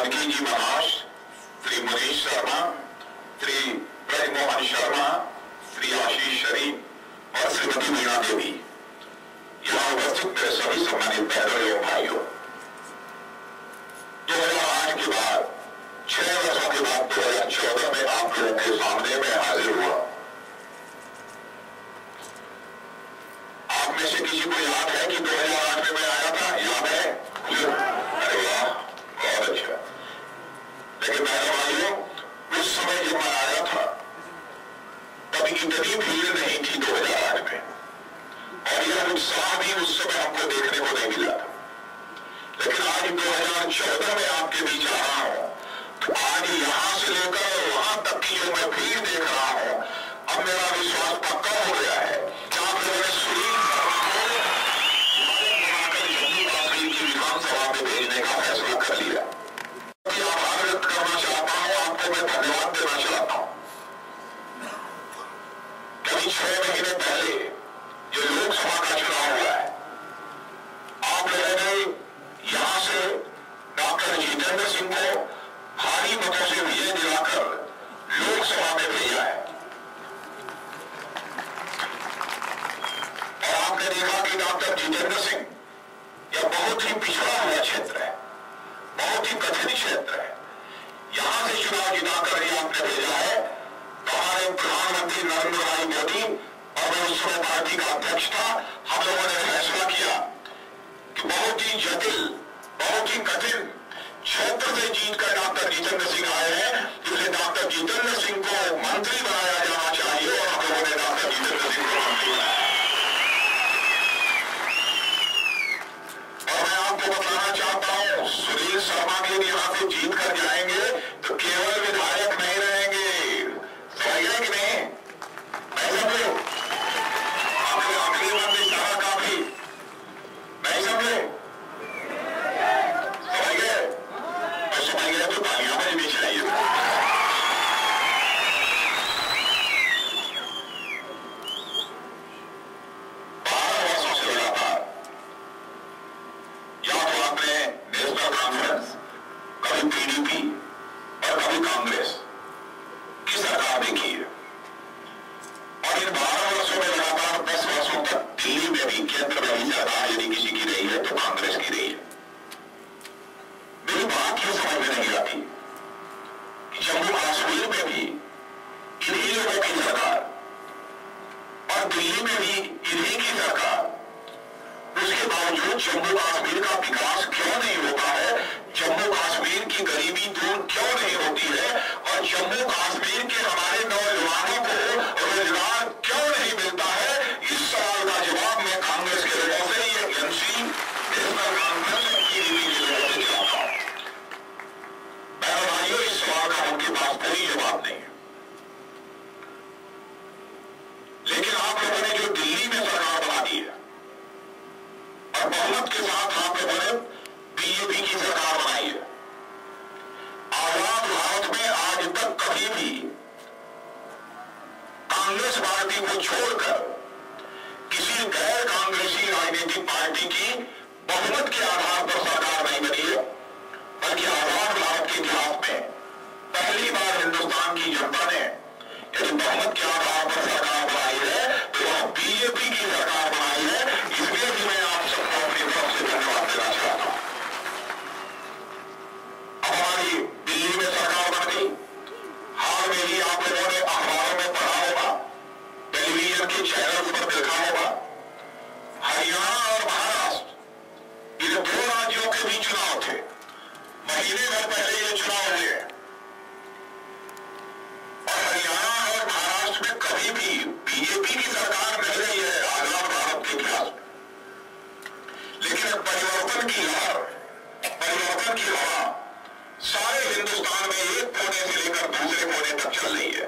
जानकी जी महाराज, श्री मनीष शर्मा, श्री ब्रजमोहन शर्मा, श्री आशीष शरीफ और श्रीमती मीना देवी, यहाँ उपस्थित मेरे सभी सम्मानित बहनों एवं भाइयों, 2008 के बाद 6 वर्षों के बाद 2014 में आप लोगों के सामने में हाजिर हुआ। आप में से किसी को याद है कि 2008 में मैं आया था? याद है? अरे वाह, बहुत अच्छा। लेकिन बहनों भाइयों, उस समय जब मैं आया था तब इतनी भीड़ नहीं थी 2008 में, और यह उत्साह भी उस समय हमको देखने को नहीं मिला था। लेकिन आज 2014 में आपके बीच आ रहा हूं, तो आज यहां से लेकर वहां तक की जो मैं भीड़ देख रहा हूं, अब मेरा विश्वास पक्का हो गया है कि आप लोगों ने सुनील शर्मा को बनाकर जम्मू कश्मीर की विधानसभा में भेजने का फैसला कर लिया। आभार व्यक्त करना चाहता हूं, आपको मैं धन्यवाद देना चाहता हूं। कभी 6 महीने पहले जो लोकसभा का चुनाव हुआ है, आप लोगों ने यहां से डॉक्टर जितेंद्र सिंह को भारी मतों से विजय दिलाकर लोकसभा में भेजा है। और आपने देखा कि डॉक्टर जितेंद्र सिंह यह बहुत ही पिछड़ा हुआ क्षेत्र है, बहुत ही कठिन क्षेत्र है, यहां से चुनाव जिताकर ही आपने भेजा है। तो हमारे प्रधानमंत्री नरेंद्र भाई मोदी और मैं उस समय पार्टी का अध्यक्ष था, हम लोगों ने फैसला किया कि बहुत ही जटिल, बहुत ही कठिन क्षेत्र से जीतकर डॉक्टर जितेंद्र सिंह आए हैं, इसलिए डॉक्टर जितेंद्र सिंह को मंत्री बनाया जाना चाहिए, और हम लोगों ने डॉक्टर जितेंद्र सिंह को मंत्री बनाया। और मैं आपको बताना चाहता हूं, सुनील शर्मा भी यहां से जीत कर जाएंगे तो केवल विधायक नहीं रहेंगे, समझ गए कि नहीं? नहीं समझे? आखिरी बार में इशारा काफी नहीं समझे? समझ गए? तो समझ गए तो तालियां बजनी चाहिए। 12 वर्षों से लगातार या तो आपने नेशनल कॉन्फ्रेंस, कभी पीडीपी और कभी कांग्रेस की सरकार देखी है, और इन 12 वर्षों में लगातार 10 वर्षों तक दिल्ली में भी, केंद्र में भी सरकार यदि किसी की रही है तो कांग्रेस की रही है। मेरी बात यह समझ में नहीं आती कि जम्मू कश्मीर में भी इन्हीं लोगों की सरकार और दिल्ली में भी इन्हीं की सरकार, उसके बावजूद जम्मू कश्मीर का विकास क्यों नहीं होता है? जम्मू कश्मीर की गरीबी दूर क्यों नहीं होती है? और जम्मू कश्मीर के हमारे नौजवानों को रोजगार क्यों नहीं मिलता है? इस सवाल का जवाब मैं कांग्रेस के लोगों से, ये एमसी नेशनल कॉन्फ्रेंस और पीडीपी के लोगों से चाहता हूं। बहनों भाइयों, इस सवाल का उनके पास कोई जवाब नहीं है। लेकिन आप लोगों ने जो दिल्ली में सरकार बना दी है और बहुमत के साथ आप लोगों ने बीजेपी की सरकार बनाई है, आजाद भारत में आज तक कभी भी कांग्रेस पार्टी को छोड़कर किसी गैर कांग्रेसी राजनीतिक पार्टी की बहुमत के आधार पर सरकार नहीं बनी है, बल्कि आजाद भारत के इतिहास में पहली बार हिंदुस्तान की जनता ने यदि बहुमत के आधार पर सरकार बनाई है तो वह बीजेपी की सरकार बनाई है। इसलिए भी मैं आप सबको अपनी तरफ से धन्यवाद देना चाहता हूं। अब हमारी दिल्ली में सरकार बन गई। हाल में ही आप लोगों ने अखबारों में पढ़ा होगा, टेलीविजन के चैनल पर देखा होगा, हरियाणा और महाराष्ट्र, इन 2 राज्यों के भी चुनाव थे। महीने भर पहले ये चुनाव हुए, और हरियाणा और महाराष्ट्र में कभी भी बीजेपी की सरकार नहीं रही है आजाद भारत के इतिहास में। लेकिन परिवर्तन की लहर, परिवर्तन की हवा सारे हिंदुस्तान में एक कोने से लेकर दूसरे कोने तक चल रही है।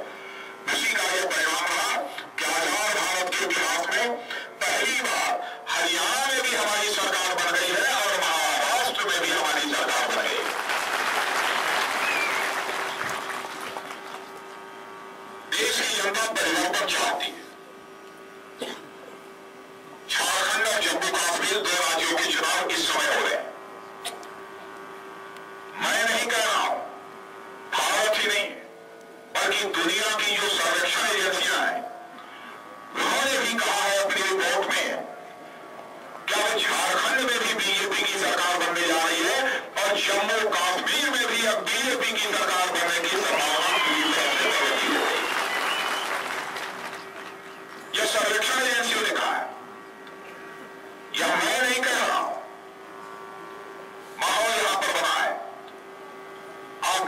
उसी का यह परिणाम रहा कि आजाद भारत के इतिहास में पहली बार हरियाणा में भी हमारी सरकार बन गई है और महाराष्ट्र में भी हमारी सरकार बन गई है। देश की जनता परिवर्तन चाहती है। झारखंड और जम्मू कश्मीर 2 राज्यों के चुनाव इस समय हो रहे हैं। मैं नहीं कह रहा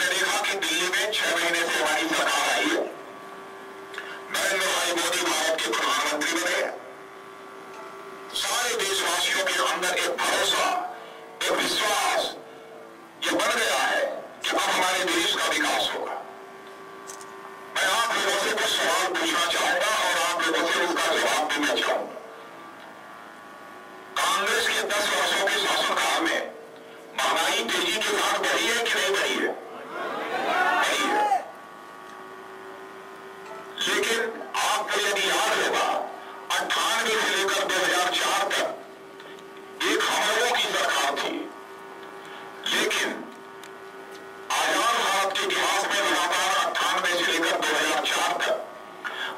आपने देखा कि दिल्ली में 6 महीने से हमारी सरकार आई है, नरेंद्र भाई मोदी भारत के प्रधानमंत्री बने, सारे देशवासियों के अंदर एक भरोसा, एक विश्वास ये बन गया है कि अब हमारे देश का विकास होगा। मैं आप लोगों से कुछ सवाल पूछना चाहूंगा और आप लोगों से उसका जवाब भी मैं चाहूंगा। कांग्रेस के 10 वर्षों के शासनकाल में महंगाई तेजी के साथ बढ़ी है कि नहीं बढ़ी है? बढ़ी है। लेकिन आपको यदि याद होगा 98 से लेकर 2004 तक एक हम लोगों की सरकार थी, लेकिन आजाद भारत के इतिहास में लगातार 98 से लेकर 2004 तक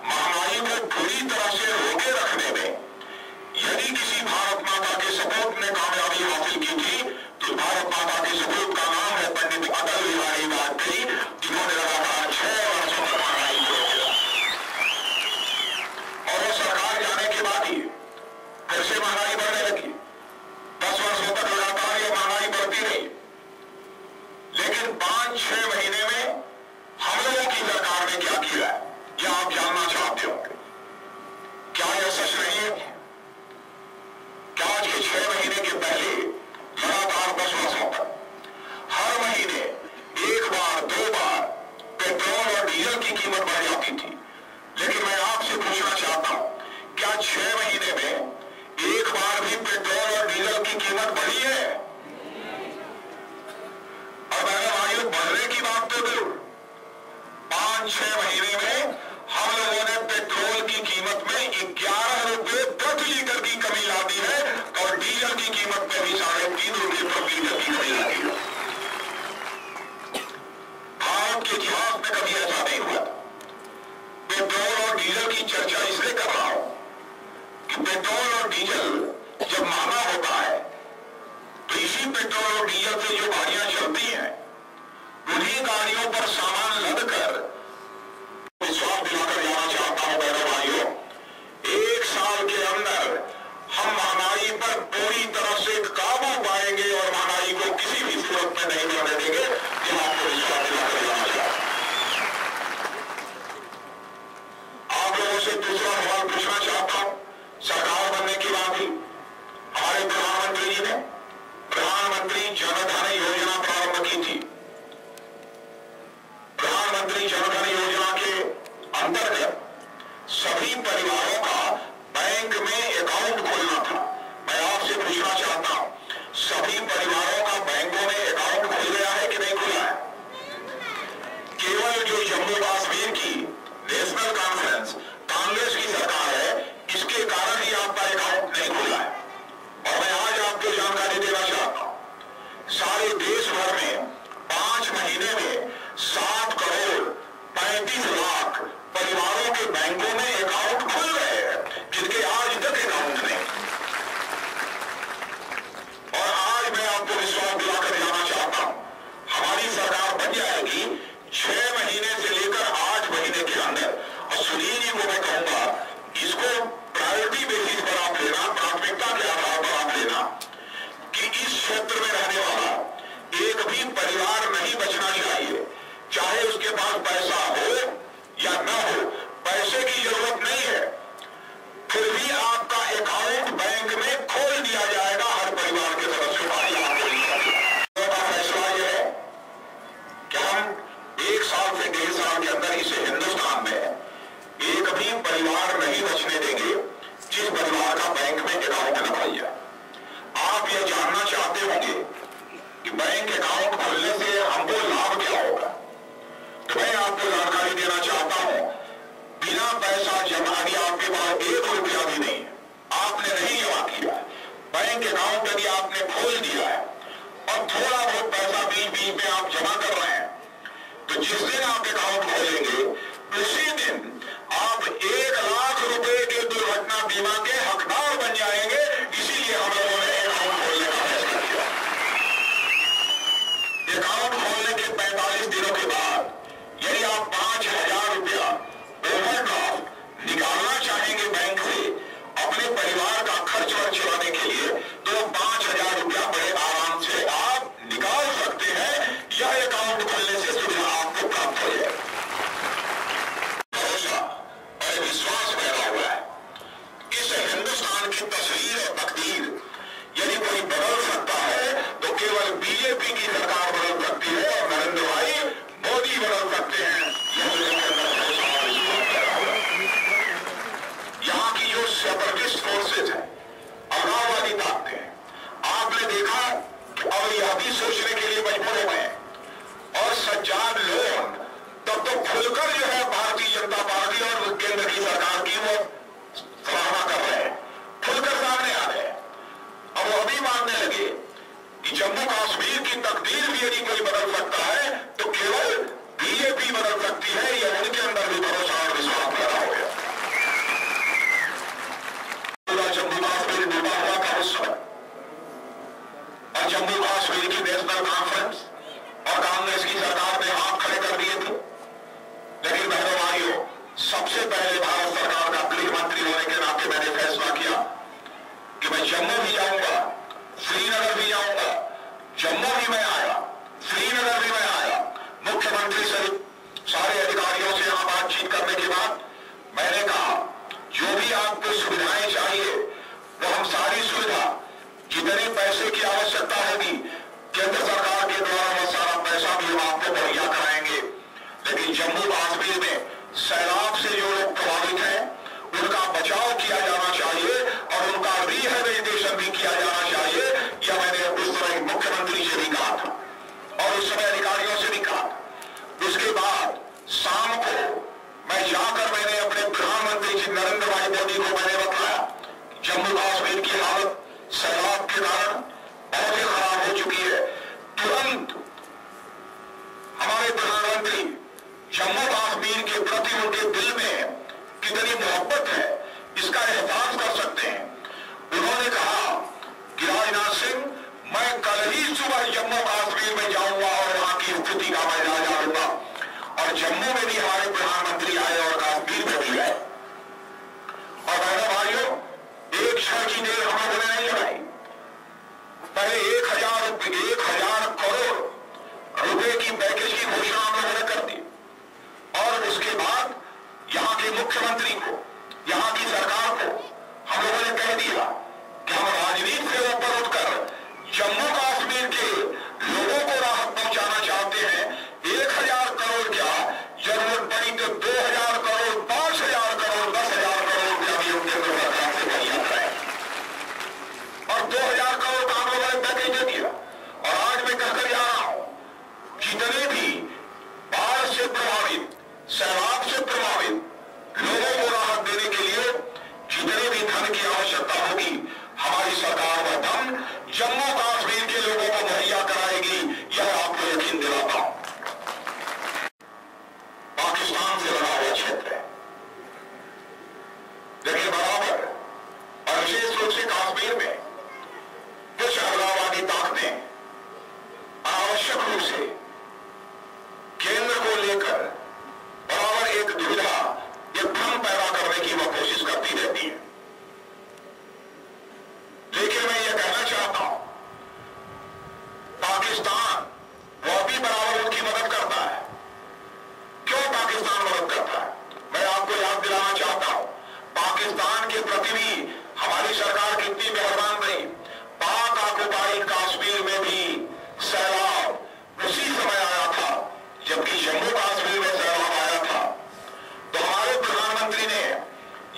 महंगाई को पूरी तरह से रोके रखने में यदि किसी भारत माता के सपूत ने कामयाबी हासिल की थी तो भारत माता के सपूत का नाम है पंडित अटल बिहारी वाजपेयी, जिन्होंने लगातार 6 वर्षों तक महंगाई को रोका। और वो सरकार जाने के बाद ही फिर से महंगाई बढ़ने लगी। 10 वर्षों तक लगातार ये महंगाई बढ़ती रही, लेकिन 5-6 महीने में हम लोगों की सरकार ने क्या किया है यह आप जानना चाहते हो। क्या यह सच नहीं है? क्या आज के 6 महीने के पहले लगातार 10 वर्षों तक हर महीने 1 बार 2 बार पेट्रोल और डीजल की कीमत बढ़ जाती थी? लेकिन मैं आपसे पूछना चाहता हूं, क्या 6 महीने में 1 बार भी पेट्रोल और डीजल की कीमत बढ़ी है? और मैंने भाइयों बढ़ने की बात तो दूर, 5-6 महीने में हम लोगों ने पेट्रोल की कीमत में 11 रुपए प्रति लीटर की कमी ला दी है और डीजल की कीमत में भी 3.5 रुपए प्रति लीटर की कमी ला दी है। भारत के इतिहास में कभी ऐसा नहीं हुआ। पेट्रोल और डीजल की चर्चा इसलिए कर रहा हूं कि पेट्रोल और डीजल जब महंगा होता है तो इसी पेट्रोल और डीजल से जो गाड़ियां चलती हैं उन्हीं गाड़ियों पर सामान लदकर विश्वास दिलाकर जाना चाहता हूं बहनों भाइयों, 1 साल के अंदर हम महंगाई पर पूरी तरह से काबू पाएंगे और महंगाई को किसी भी सूरत में नहीं बढ़ने देंगे। यह आपको विश्वास दिलाकर जाना चाहता हूं। आप लोगों से दूसरा सवाल पूछना चाहता हूं। सरकार बनने के बाद ही हमारे प्रधानमंत्री जी ने प्रधानमंत्री जन धन योजना प्रारंभ की थी। प्रधानमंत्री जन धन योजना के अंतर्गत सभी परिवारों का बैंक में अकाउंट खोलना था। मैं आपसे पूछना चाहता हूं, सभी परिवारों का बैंकों में अकाउंट खुल गया है कि नहीं खुला है? केवल जो जम्मू कश्मीर की नेशनल कॉन्फ्रेंस कांग्रेस की सरकार है, इसके कारण ही आपका अकाउंट नहीं खुला है। और मैं आज आपको जानकारी देना चाहता हूं, सारे देश भर में 5 महीने में 7 करोड़ 35 लाख परिवारों के बैंकों में अकाउंट खुल गए हैं, जिनके आज तक अकाउंट नहीं। और आज मैं आपको विश्वास दिलाकर जाना चाहता हूं, हमारी सरकार बन जाएगी 6 महीने से लेकर 8 महीने के अंदर। और सुनील जी को मैं कहूंगा, इसको प्रायोरिटी बेसिस पर आप लेना, प्राथमिकता के आधार पर आप लेना कि इस क्षेत्र में रहने वाला एक भी परिवार नहीं बचना चाहिए, चाहे उसके पास पैसा हो या न हो, पैसे की जरूरत नहीं है, फिर भी आपका अकाउंट बैंक में खोल दिया जाएगा हर परिवार के सदस्यों का। फैसला यह है कि हम 1 साल से 1.5 साल के अंदर इस हिंदुस्तान में एक भी परिवार नहीं बचने देंगे जिस परिवार का बैंक में अकाउंट न खुल जाए। आप यह जानना चाहते होंगे कि बैंक अकाउंट खोलने से हमको लाभ क्या होगा, तो मैं आपको जानकारी देना चाहता हूं, बिना पैसा जमा किए आपके पास 1 रुपया भी नहीं है, आपने नहीं जमा किया, बैंक अकाउंट यदि आपने खोल दिया है और थोड़ा बहुत पैसा बीच में आप जमा कर रहे हैं, तो जिस दिन आप अकाउंट खोलेंगे उसी दिन आप 1 लाख रुपए के दुर्घटना बीमा के हकदार बन जाएंगे। इसीलिए हम लोगों ने अकाउंट खोलने का फैसला किया। खुलकर जो है भारतीय जनता पार्टी और केंद्र की सरकार की वो सराहना कर रहे हैं, खुलकर सामने आ रहे हैं। अब वो अभी मानने लगे कि जम्मू कश्मीर की तकदीर भी यदि कोई बदल सकता है तो केवल बीजेपी बदल सकती है। या उनके अंदर भी भरोसा और विश्वास पैदा हो गया। पूरा जम्मू कश्मीर डूबा हुआ था उस समय, और जम्मू कश्मीर की नेशनल कॉन्फ्रेंस और कांग्रेस की सरकार ने हाथ खड़े कर दिए थे। लेकिन बहनों भाइयों, सबसे पहले भारत सरकार का गृह मंत्री होने के नाते मैंने फैसला किया कि मैं जम्मू भी जाऊंगा, श्रीनगर भी जाऊंगा। जम्मू भी मैं आया, श्रीनगर भी मैं आया। मुख्यमंत्री सहित सारे अधिकारियों से यहां बातचीत करने के बाद मैंने कहा जो भी आपको सुविधाएं चाहिए वो हम सारी सुविधा, जितने पैसे की आवश्यकता होगी केंद्र सरकार के द्वारा वो सारा पैसा भी हम आपको मुहैया कराएंगे। लेकिन जम्मू कश्मीर में सैलाब से जो लोग प्रभावित हैं उनका बचाव किया जाना चाहिए और उनका रिहेबिलिटेशन भी किया जाना चाहिए। यह मैंने उस समय मुख्यमंत्री से भी कहा था और उस समय अधिकारियों से भी कहा। उसके बाद शाम को मैं जाकर मैंने अपने प्रधानमंत्री जी नरेंद्र भाई मोदी को मैंने बताया जम्मू कश्मीर की हालत सैलाब के कारण बहुत ही खराब हो चुकी है। तुरंत हमारे प्रधानमंत्री जम्मू कश्मीर के प्रति उनके दिल में कितनी मोहब्बत है इसका एहसास कर सकते हैं। उन्होंने कहा कि राजनाथ सिंह, मैं कल ही सुबह जम्मू कश्मीर में जाऊंगा और वहां की स्थिति का मैं जायजा लूंगा। और जम्मू में भी हमारे प्रधानमंत्री आए और कश्मीर में भी आए। और बहनों भाइयों, एक क्षण की देर हम लोगों ने नहीं लगाई। पहले 1000 करोड़ रुपए की पैकेज की घोषणा हम लोगों ने कर दी और उसके बाद यहां के मुख्यमंत्री को, यहां की सरकार को हम लोगों ने कह दिया कि हम राजनीति से ऊपर उठकर जम्मू कश्मीर के लोगों को राहत पहुंचाना चाहते हैं। 1000 करोड़ क्या, जरूरत पड़ी तो 2000 करोड़, 5000 करोड़, 10,000 करोड़ का भी उनके सरकार से मुहैया कराए। और 2000 करोड़ का हम लोगों ने पैकेज दे दिया। और आज मैं कहकर जा रहा हूं, जितने भी बाढ़ से प्रभावित, सैलाब से प्रभावित लोगों को राहत देने के लिए जितने भी धन की आवश्यकता होगी हमारी सरकार वह धन जम्मू कश्मीर के लोगों को मुहैया कराएगी। यह आपको यकीन दिलाता हूं। पाकिस्तान से लगा हुआ क्षेत्र है, लेकिन बराबर और विशेष रूप से कश्मीर में कुछ अलगाववादी ताकतें अनावश्यक रूप से केंद्र को लेकर बराबर एक दुविधा, एक भ्रम पैदा करने की वह कोशिश करती रहती है। लेकिन मैं यह कहना चाहता हूं, पाकिस्तान वह भी बराबर उनकी मदद करता है। क्यों पाकिस्तान मदद करता है? मैं आपको याद दिलाना चाहता हूं, पाकिस्तान के प्रति भी हमारी सरकार कितनी मेहरबान रही। पाक ऑक्युपाइड कश्मीर में भी सैलाब उसी समय आया था जबकि जम्मू कश्मीर में सैलाब आया था। तो हमारे प्रधानमंत्री ने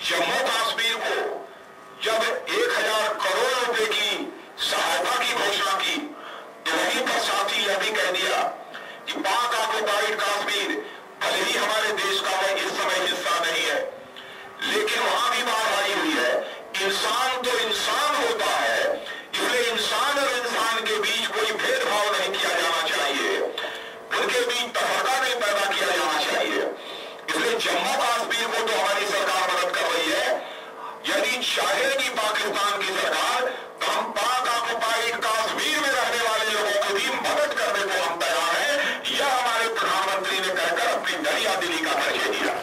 जम्मू कश्मीर को जब 1000 करोड़ रुपए की सहायता की घोषणा की तो वहीं पर साथ ही यह भी कह दिया कि पाक ऑक्युपाइड कश्मीर भले ही हमारे देश का वह इस समय हिस्सा नहीं है, लेकिन वहां भी बात आई हुई है। इंसान तो इंसान होता है, इसलिए इंसान और इंसान के बीच कोई भेदभाव नहीं किया जाना चाहिए, उनके बीच तफरका नहीं पैदा किया जाना चाहिए। इसलिए जम्मू कश्मीर को तो हमारी सरकार मदद कर रही है। यदि चाहेगी पाकिस्तान की सरकार तो हम पाक ऑक्युपाइड कश्मीर में रहने वाले लोगों को भी मदद करने को हम तैयार हैं। यह हमारे प्रधानमंत्री ने कहकर अपनी दरिया दिली का परिचय दिया।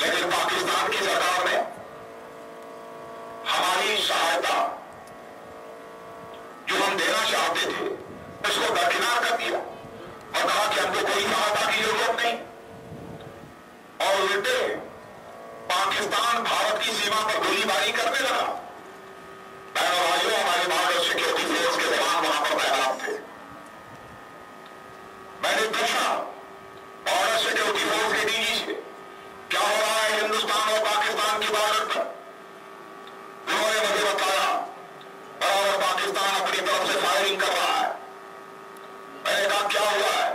लेकिन पाकिस्तान की सरकार ने हमारी सहायता जो हम देना चाहते थे उसको दरकिनार कर दिया और कहा कि हमको कोई सहायता की जरूरत नहीं। और उल्टे पाकिस्तान भारत की सीमा पर गोलीबारी करने लगा। बहनों भाइयों, हमारे बॉर्डर सिक्योरिटी फोर्स के जवान वहां पर तैनात थे। मैंने पूछा बॉर्डर सिक्योरिटी फोर्स के डीजी से, क्या हो रहा है हिंदुस्तान और पाकिस्तान की बॉर्डर पर? उन्होंने मुझे बताया बराबर पाकिस्तान अपनी तरफ से फायरिंग कर रहा है। मैंने कहा क्या हुआ है?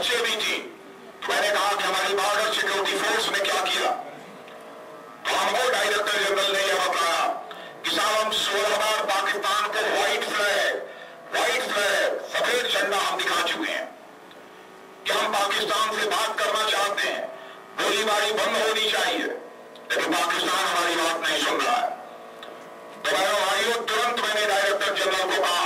बच्चे भी थी। तो मैंने कहा कि हमारी बॉर्डर सिक्योरिटी फोर्स ने क्या किया, तो हमको डायरेक्टर जनरल ने यह बताया कि साहब हम 16 बार पाकिस्तान को व्हाइट फ्लैग सफेद झंडा हम दिखा चुके हैं कि हम पाकिस्तान से बात करना चाहते हैं, गोलीबारी बंद होनी चाहिए, लेकिन पाकिस्तान हमारी बात नहीं सुन रहा है। तो भाइयों, तुरंत मैंने डायरेक्टर जनरल को कहा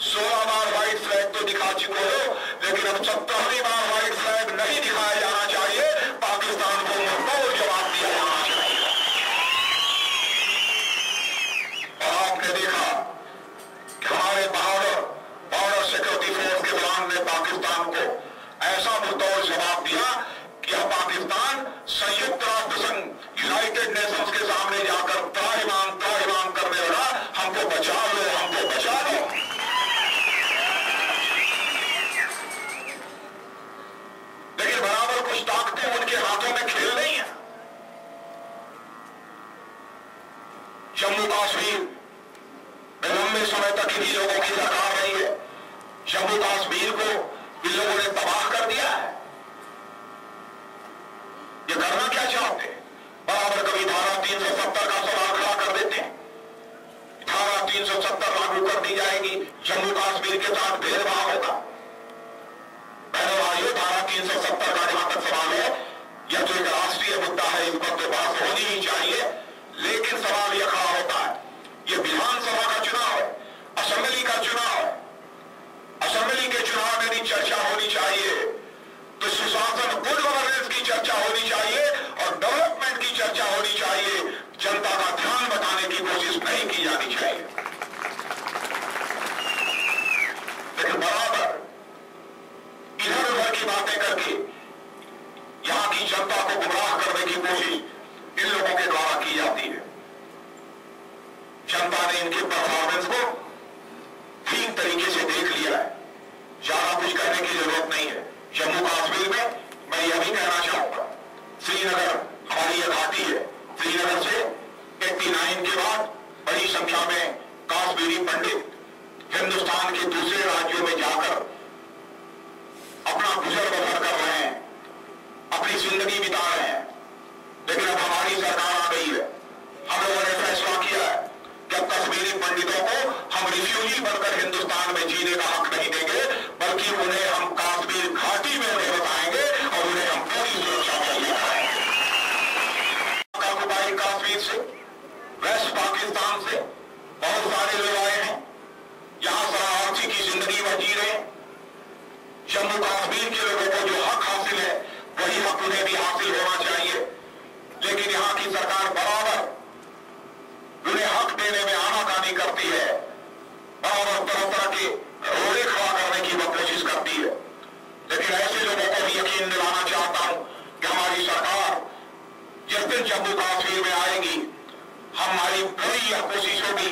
16 बार व्हाइट फ्लैग तो दिखा चुके हो, लेकिन अब 17वीं बार व्हाइट फ्लैग नहीं दिखाया जाना चाहिए, पाकिस्तान को मुंहतोड़ जवाब दिया जाना चाहिए। और आपने देखा कि हमारे बॉर्डर सिक्योरिटी फोर्स के जवान ने पाकिस्तान को ऐसा मुंहतोड़ जवाब दिया कि अब पाकिस्तान संयुक्त राष्ट्र संघ यूनाइटेड नेशंस के सामने जाकर त्राहिमाम करने लगा, हमको बचा लो, हमको बचा लो। लेकिन बराबर कुछ ताकतें उनके हाथों में खेल रही हैं। जम्मू कश्मीर में लंबे समय तक इन्हीं लोगों की सरकार रही है। जम्मू कश्मीर को इन लोगों ने तबाह कर दिया है। ये करना क्या चाहते हैं? बराबर कभी धारा 370 का सवाल खड़ा कर देते हैं। धारा 370 लागू कर दी जाएगी, जम्मू कश्मीर के साथ भेदभाव होगा। भाइयों, धारा 370 का जहां तक सवाल है, यह तो एक राष्ट्रीय मुद्दा है, इस पर तो बात होनी ही चाहिए। लेकिन सवाल यह खड़ा होता है, यह विधानसभा का चुनाव है, असेंबली का चुनाव है। असेंबली के चुनाव में भी चर्चा होनी चाहिए, तो सुशासन, गुड गवर्नेंस की चर्चा होनी चाहिए और डेवलपमेंट की चर्चा होनी चाहिए। जनता का ध्यान बताने की कोशिश नहीं की जानी चाहिए। लेकिन बराबर इधर उधर की बातें करके यहां की जनता को गुमराह करने की कोशिश इन लोगों के द्वारा की जाती है। जनता ने इनके परफॉर्मेंस को ठीक तरीके से देख लिया है, ज्यादा कुछ कहने की जरूरत नहीं है। जम्मू कश्मीर में मैं यह भी कहना चाहूंगा, श्रीनगर हमारी यह घाटी है, श्रीनगर से 89 के बाद बड़ी संख्या में कश्मीरी पंडित हिंदुस्तान के दूसरे राज्यों में जाकर अपना गुजर बसर कर रहे हैं, अपनी जिंदगी बिता रहे हैं। लेकिन अब हमारी सरकार आ गई है, हम लोगों ने फैसला किया है कि अब कश्मीरी पंडितों को हम रिफ्यूजी बनकर हिंदुस्तान में जीने का हक नहीं देंगे, बल्कि उन्हें हम कश्मीर घाटी में उन्हें बताएंगे और उन्हें हम पूरी सुरक्षा मुहैया कराएंगे। कश्मीर से, वेस्ट पाकिस्तान से बहुत सारे लोग आए हैं, यहां शरणार्थी की जिंदगी में जी रहे हैं। जम्मू कश्मीर के लोगों को जो हक हासिल है, वही हक उन्हें भी हासिल होना चाहिए। लेकिन यहां की सरकार बराबर उन्हें हक देने में आनाकानी करती है, बराबर तरह तरह के रोड़े खड़ा करने की वह कोशिश करती है। लेकिन ऐसे लोगों को भी यकीन दिलाना चाहता हूं कि हमारी सरकार जिस दिन जम्मू कश्मीर में आएगी, हमारी पूरी यह कोशिश होगी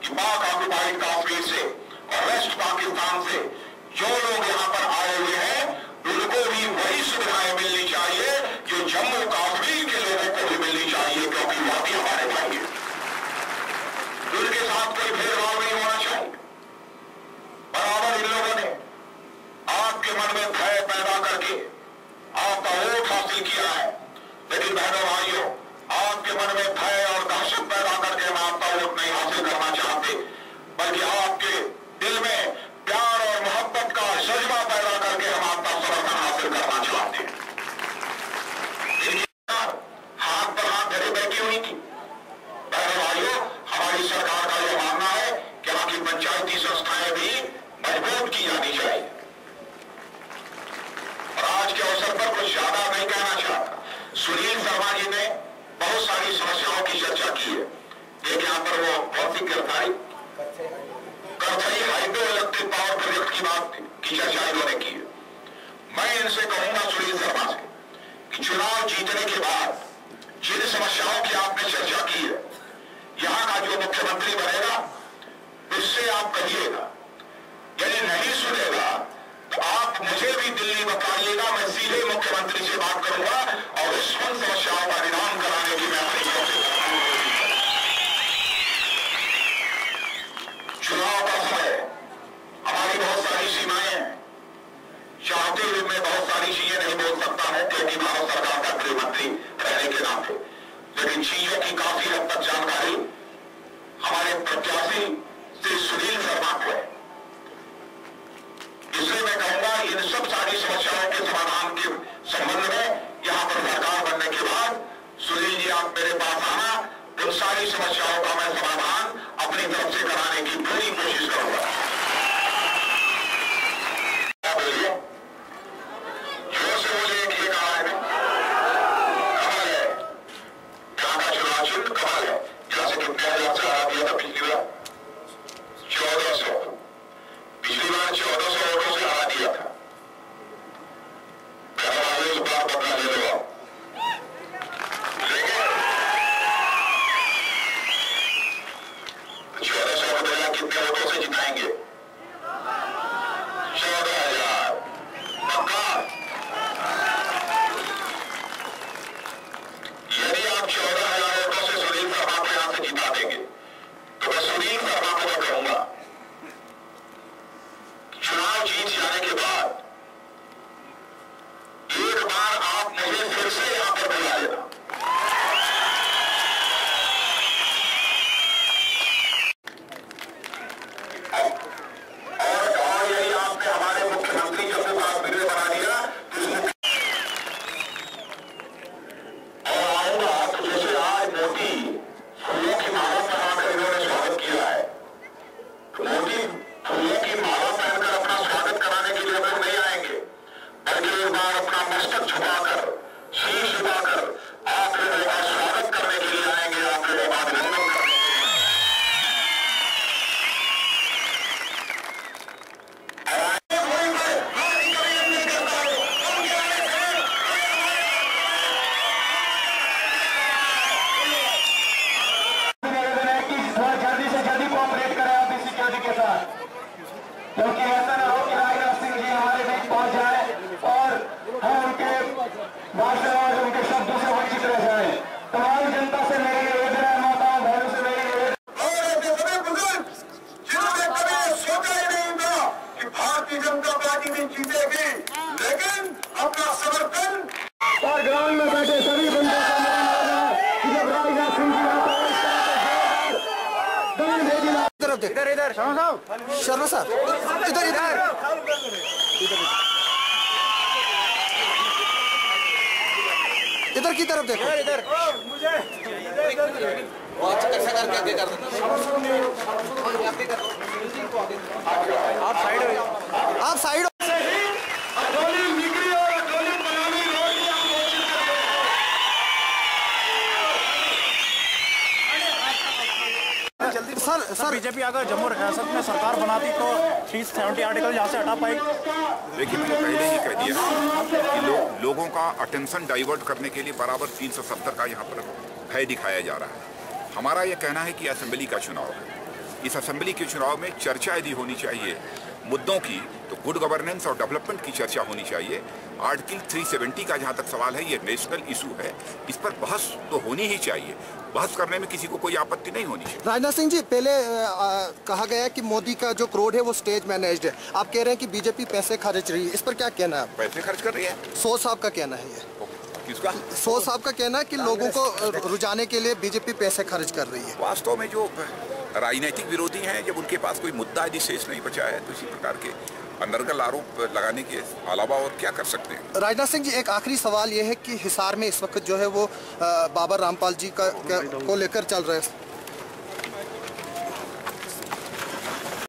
कि पाक ऑक्युपाइड कश्मीर से और वेस्ट पाकिस्तान से जो लोग यहां पर आए हुए हैं, उनको भी वही सुविधाएं मिलनी चाहिए जो जम्मू कश्मीर के लोगों को भी मिलनी चाहिए, क्योंकि वह भी हमारे भाई हैं। उनके साथ कोई भेदभाव नहीं होना चाहिए। बराबर इन लोगों ने आपके मन में भय पैदा करके आपका वोट हासिल किया है, लेकिन बहनों भाइयों, आपके मन में भय और दहशत पैदा करके हम आपका वोट नहीं हासिल करना चाहते, बल्कि आपके दिल में प्यार और मोहब्बत का जज्बा पैदा करके हम आपका समर्थन हासिल करना चाहते हैं। हाथ पर हाथ धरे बैठी हुई थी। बहनों भाइयों, हमारी सरकार का यह मानना है कि यहाँ की पंचायती संस्थाएं भी मजबूत की जानी चाहिए। और आज के अवसर पर कुछ ज्यादा नहीं कहना चाहता। सुनील शर्मा जी ने बहुत सारी समस्याओं की चर्चा की है। एक यहाँ पर वो कौन सी करथई हाइड्रो इलेक्ट्रिक पावर प्रोजेक्ट की बात की चर्चा इन्होंने की है। मैं इनसे कहूंगा, सुनील शर्मा से, कि चुनाव जीतने के बाद जिन समस्याओं की आपने चर्चा की है, यहां का जो मुख्यमंत्री बनेगा उससे आप कहिएगा। यदि नहीं सुनेगा तो आप मुझे भी दिल्ली बताइएगा, मैं सीधे मुख्यमंत्री से बात करूंगा और उस समस्याओं का निदान कराने की मैं अपनी कोशिश करूंगा। चुनाव का समय, हमारी बहुत सारी सीमाएं हैं, चाहते हुए मैं बहुत देखो, इधर शर्मा साहब, इधर इधर की तरफ देखो, आप साइड सर बीजेपी अगर जम्मू रियासत में सरकार बनाती तो 370 आर्टिकल यहाँ से हटा पाएगी। देखिए, मैंने पहले ही कह दिया कि लोगों का अटेंशन डाइवर्ट करने के लिए बराबर 370 का यहाँ पर भय दिखाया जा रहा है। हमारा ये कहना है कि असेंबली का चुनाव है, इस असेंबली के चुनाव में चर्चा यदि होनी चाहिए मुद्दों की तो गुड गवर्नेंस और डेवलपमेंट की चर्चा होनी चाहिए। आर्टिकल 370 का जहाँ तक सवाल है, ये नेशनल इशू है, इस पर बहस तो होनी ही चाहिए। बहस करने में किसी को कोई आपत्ति नहीं होनी चाहिए। राजनाथ सिंह जी, पहले कहा गया कि मोदी का जो क्रोड है वो स्टेज मैनेज्ड है, आप कह रहे हैं कि बीजेपी पैसे खर्च रही है, इस पर क्या कहना है? पैसे खर्च कर रही है, सो साहब का कहना है। ये किसका? सो साहब का कहना है कि लोगों को रुझाने के लिए बीजेपी पैसे खर्च कर रही है। वास्तव में जो राजनीतिक विरोधी हैं, जब उनके पास कोई मुद्दा यदि शेष नहीं बचा है तो इसी प्रकार के अनर्गल आरोप लगाने के अलावा और क्या कर सकते हैं। राजनाथ सिंह जी, एक आखिरी सवाल ये है कि हिसार में इस वक्त जो है वो बाबर रामपाल जी को लेकर चल रहे हैं।